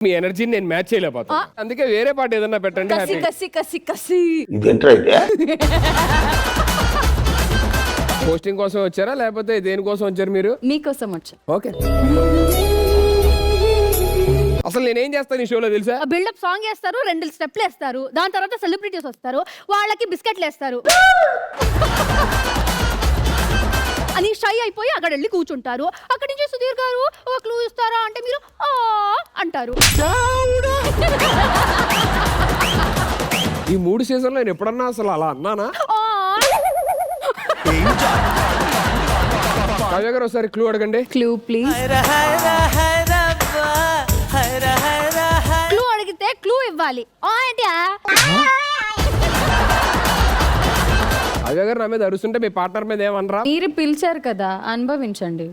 మీ ఎనర్జీని నేను మ్యాచ్ చేయలేకపోతాను. అందుకే వేరే పాట ఏదన్నా పెట్టండి. కసి కసి కసి కసి. పోస్టింగ్ కోసం వచ్చారా లేకపోతే దేనికోసం వచ్చారు మీరు? మీకోసం వచ్చా. ఓకే. అసలు నేనేం చేస్తాను ఈ షోలో తెలుసా? బిల్డప్ సాంగ్ వేస్తారు, 2 స్టెప్లు వేస్తారు, దాని తర్వాత సెలబ్రిటీస్ వస్తారు, వాళ్ళకి బిస్కెట్లు వేస్తారు అని షై అయిపోయి అక్కడ వెళ్ళి కూర్చుంటారు. అక్కడి నుంచి సుధీర్ గారు ఒక క్లూ ఇస్తారా అంటే మీరు ఆ అంటారు. ఈ 3 సీజన్లో నేను ఎప్పుడన్నా అసలు అలా అన్నానా? కావ్య గారు ఒకసారి క్లూ అడగండి. Clue please. క్లూ అడిగితే క్లూ ఇవ్వాలి. కావ్య గారు నా మీద అరుస్తుంటే మీ పార్ట్నర్ మీద ఏమనరా? మీరు పిలిచారు కదా, అనుభవించండి.